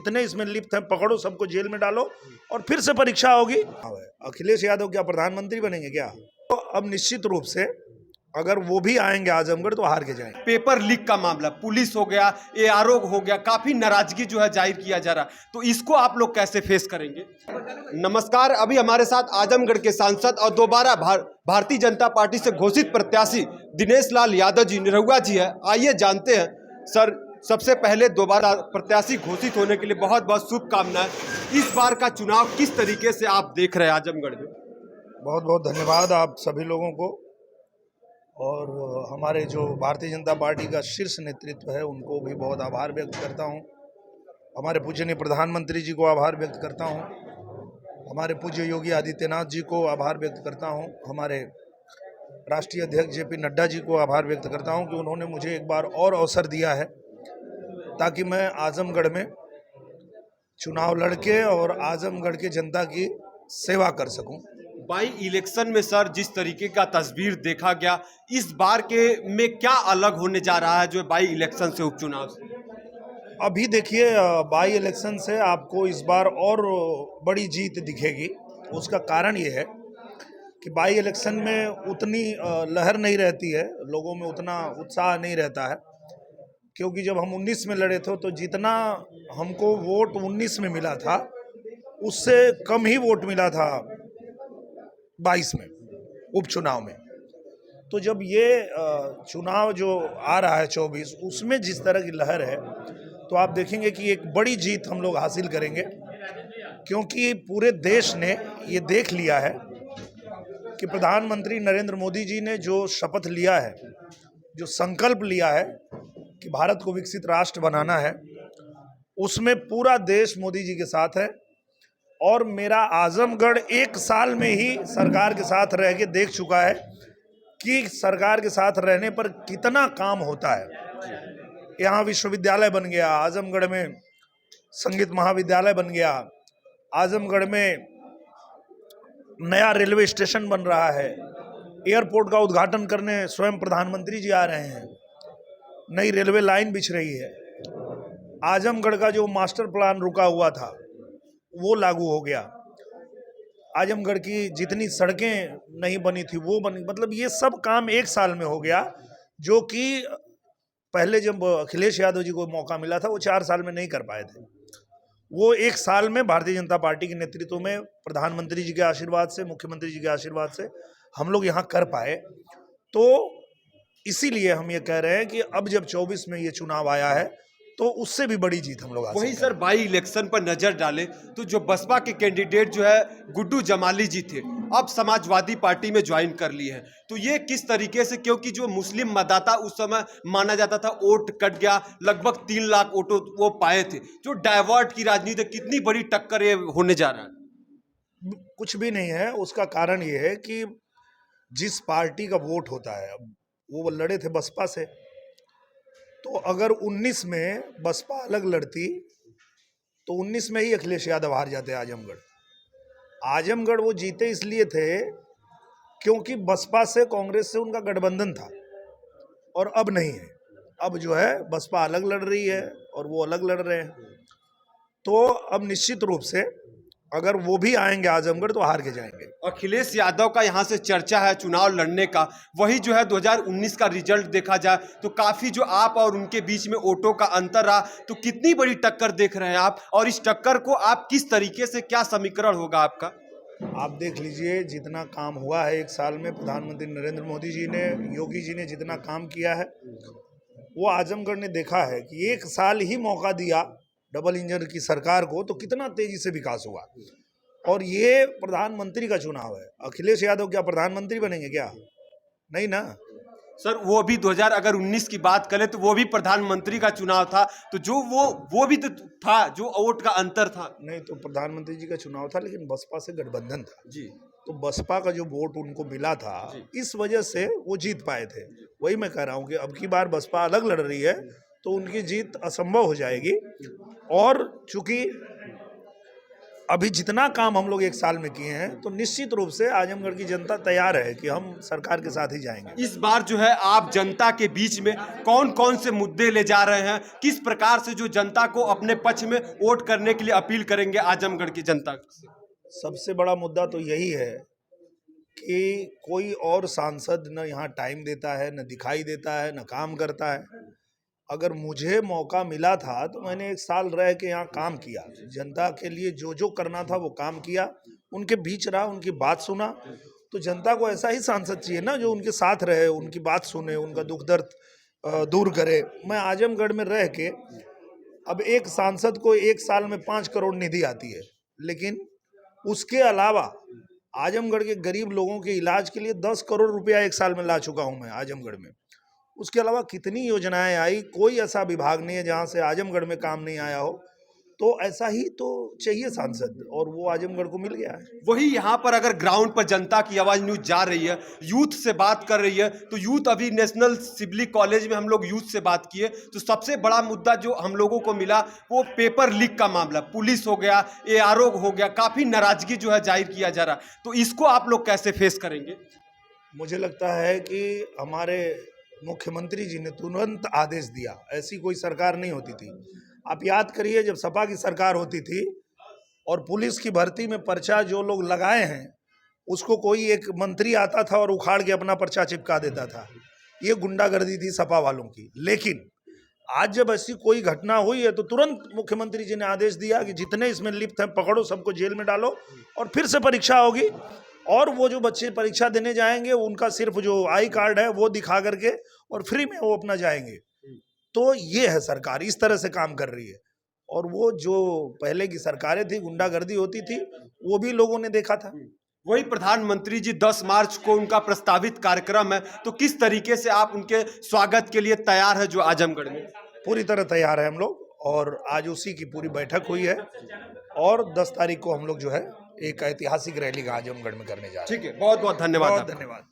इतने इसमें लिप्त हैं, पकड़ो सबको, जेल में डालो और फिर से परीक्षा होगी। अखिलेश यादव क्या प्रधानमंत्री बनेंगे क्या? तो अब निश्चित रूप से अगर वो भी आएंगे आजमगढ़ तो हार के जाएंगे। पेपर लीक का मामला, पुलिस हो गया, एआरओ हो गया, काफी नाराजगी जो है जाहिर किया जा रहा, तो इसको आप लोग कैसे फेस करेंगे? नमस्कार, अभी हमारे साथ आजमगढ़ के सांसद और दोबारा भारतीय जनता पार्टी से घोषित प्रत्याशी दिनेश लाल यादव जी निरहुआ जी है। आइए जानते हैं। सर, सबसे पहले दोबारा प्रत्याशी घोषित होने के लिए बहुत बहुत शुभकामनाएं। इस बार का चुनाव किस तरीके से आप देख रहे हैं आजमगढ़ में? बहुत बहुत धन्यवाद आप सभी लोगों को, और हमारे जो भारतीय जनता पार्टी का शीर्ष नेतृत्व है उनको भी बहुत आभार व्यक्त करता हूं। हमारे पूजनीय प्रधानमंत्री जी को आभार व्यक्त करता हूं, हमारे पूज्य योगी आदित्यनाथ जी को आभार व्यक्त करता हूं, हमारे राष्ट्रीय अध्यक्ष जेपी नड्डा जी को आभार व्यक्त करता हूं कि उन्होंने मुझे एक बार और अवसर दिया है ताकि मैं आजमगढ़ में चुनाव लड़के और आजमगढ़ के जनता की सेवा कर सकूं। बाई इलेक्शन में सर जिस तरीके का तस्वीर देखा गया, इस बार के में क्या अलग होने जा रहा है जो बाई इलेक्शन से, उपचुनाव से? अभी देखिए, बाई इलेक्शन से आपको इस बार और बड़ी जीत दिखेगी। उसका कारण ये है कि बाई इलेक्शन में उतनी लहर नहीं रहती है, लोगों में उतना उत्साह नहीं रहता है, क्योंकि जब हम 19 में लड़े थे तो जितना हमको वोट 19 में मिला था उससे कम ही वोट मिला था 22 में उपचुनाव में। तो जब ये चुनाव जो आ रहा है 24, उसमें जिस तरह की लहर है तो आप देखेंगे कि एक बड़ी जीत हम लोग हासिल करेंगे, क्योंकि पूरे देश ने ये देख लिया है कि प्रधानमंत्री नरेंद्र मोदी जी ने जो शपथ लिया है, जो संकल्प लिया है कि भारत को विकसित राष्ट्र बनाना है, उसमें पूरा देश मोदी जी के साथ है। और मेरा आजमगढ़ एक साल में ही सरकार के साथ रह के देख चुका है कि सरकार के साथ रहने पर कितना काम होता है। यहाँ विश्वविद्यालय बन गया, आजमगढ़ में संगीत महाविद्यालय बन गया, आजमगढ़ में नया रेलवे स्टेशन बन रहा है, एयरपोर्ट का उद्घाटन करने स्वयं प्रधानमंत्री जी आ रहे हैं, नई रेलवे लाइन बिछ रही है, आजमगढ़ का जो मास्टर प्लान रुका हुआ था वो लागू हो गया, आजमगढ़ की जितनी सड़कें नहीं बनी थी वो बनी। मतलब ये सब काम एक साल में हो गया, जो कि पहले जब अखिलेश यादव जी को मौका मिला था वो 4 साल में नहीं कर पाए थे। वो एक साल में भारतीय जनता पार्टी के नेतृत्व में प्रधानमंत्री जी के आशीर्वाद से, मुख्यमंत्री जी के आशीर्वाद से हम लोग यहाँ कर पाए। तो इसीलिए हम ये कह रहे हैं कि अब जब 24 में ये चुनाव आया है तो उससे भी बड़ी जीत हम लोग हासिल वहीं सर बाई इलेक्शन पर नजर डालें तो जो बसपा के कैंडिडेट जो है गुड्डू जमाली जी थे, अब समाजवादी पार्टी में ज्वाइन कर लिए हैं, तो ये किस तरीके से, क्योंकि जो मुस्लिम मतदाता उस समय माना जाता था वोट कट गया, लगभग 3 लाख वोट वो पाए थे, जो डाइवर्ट की राजनीति, कितनी बड़ी टक्कर ये होने जा रहा है? कुछ भी नहीं है। उसका कारण ये है कि जिस पार्टी का वोट होता है, वो लड़े थे बसपा से, तो अगर 19 में बसपा अलग लड़ती तो 19 में ही अखिलेश यादव हार जाते आजमगढ़ वो जीते इसलिए थे क्योंकि बसपा से, कांग्रेस से उनका गठबंधन था, और अब नहीं है। अब जो है बसपा अलग लड़ रही है और वो अलग लड़ रहे हैं। तो अब निश्चित रूप से अगर वो भी आएंगे आजमगढ़ तो हार के जाएंगे। अखिलेश यादव का यहाँ से चर्चा है चुनाव लड़ने का, वही जो है 2019 का रिजल्ट देखा जाए तो काफी जो आप और उनके बीच में वोटों का अंतर रहा, तो कितनी बड़ी टक्कर देख रहे हैं आप, और इस टक्कर को आप किस तरीके से, क्या समीकरण होगा आपका? आप देख लीजिए, जितना काम हुआ है एक साल में, प्रधानमंत्री नरेंद्र मोदी जी ने, योगी जी ने जितना काम किया है, वो आजमगढ़ ने देखा है कि एक साल ही मौका दिया डबल इंजन की सरकार को तो कितना तेजी से विकास हुआ। और ये प्रधानमंत्री का चुनाव है। अखिलेश यादव क्या प्रधानमंत्री बनेंगे क्या? नहीं ना सर, वो भी 2019 की बात करें तो वो भी प्रधानमंत्री का चुनाव था, तो जो वो भी तो था, जो वोट का अंतर था। नहीं, तो प्रधानमंत्री जी का चुनाव था लेकिन बसपा से गठबंधन था जी, तो बसपा का जो वोट उनको मिला था इस वजह से वो जीत पाए थे। वही मैं कह रहा हूँ कि अब की बार बसपा अलग लड़ रही है तो उनकी जीत असंभव हो जाएगी। और चूंकि अभी जितना काम हम लोग एक साल में किए हैं तो निश्चित रूप से आजमगढ़ की जनता तैयार है कि हम सरकार के साथ ही जाएंगे। इस बार जो है आप जनता के बीच में कौन कौन से मुद्दे ले जा रहे हैं, किस प्रकार से जो जनता को अपने पक्ष में वोट करने के लिए अपील करेंगे आजमगढ़ की जनता से? सबसे बड़ा मुद्दा तो यही है कि कोई और सांसद न यहाँ टाइम देता है, न दिखाई देता है, न काम करता है। अगर मुझे मौका मिला था तो मैंने एक साल रह के यहाँ काम किया, जनता के लिए जो जो करना था वो काम किया, उनके बीच रहा, उनकी बात सुना। तो जनता को ऐसा ही सांसद चाहिए ना जो उनके साथ रहे, उनकी बात सुने, उनका दुख दर्द दूर करे। मैं आजमगढ़ में रह के, अब एक सांसद को एक साल में 5 करोड़ निधि आती है, लेकिन उसके अलावा आजमगढ़ के गरीब लोगों के इलाज के लिए 10 करोड़ रुपया एक साल में ला चुका हूं मैं आजमगढ़ में। उसके अलावा कितनी योजनाएं आई, कोई ऐसा विभाग नहीं है जहां से आजमगढ़ में काम नहीं आया हो। तो ऐसा ही तो चाहिए सांसद, और वो आजमगढ़ को मिल गया है। वही यहाँ पर अगर ग्राउंड पर जनता की आवाज न्यूज जा रही है, यूथ से बात कर रही है, तो यूथ अभी नेशनल सिविल कॉलेज में हम लोग यूथ से बात किए तो सबसे बड़ा मुद्दा जो हम लोगों को मिला वो पेपर लीक का मामला, पुलिस हो गया, ARO हो गया, काफी नाराजगी जो है जाहिर किया जा रहा। तो इसको आप लोग कैसे फेस करेंगे? मुझे लगता है कि हमारे मुख्यमंत्री जी ने तुरंत आदेश दिया, ऐसी कोई सरकार नहीं होती थी। आप याद करिए जब सपा की सरकार होती थी और पुलिस की भर्ती में पर्चा जो लोग लगाए हैं उसको कोई एक मंत्री आता था और उखाड़ के अपना पर्चा चिपका देता था। ये गुंडागर्दी थी सपा वालों की। लेकिन आज जब ऐसी कोई घटना हुई है तो तुरंत मुख्यमंत्री जी ने आदेश दिया कि जितने इसमें लिप्त हैं पकड़ो, सबको जेल में डालो, और फिर से परीक्षा होगी। और वो जो बच्चे परीक्षा देने जाएंगे उनका सिर्फ जो आई कार्ड है वो दिखा करके और फ्री में वो अपना जाएंगे। तो ये है सरकार, इस तरह से काम कर रही है। और वो जो पहले की सरकारें थी, गुंडागर्दी होती थी, वो भी लोगों ने देखा था। वही प्रधानमंत्री जी 10 मार्च को उनका प्रस्तावित कार्यक्रम है, तो किस तरीके से आप उनके स्वागत के लिए तैयार है जो आजमगढ़ में? पूरी तरह तैयार है हम लोग, और आज उसी की पूरी बैठक हुई है और 10 तारीख को हम लोग जो है एक ऐतिहासिक रैली आजमगढ़ में करने जा रहे हैं। ठीक है, बहुत बहुत धन्यवाद। बहुत धन्यवाद।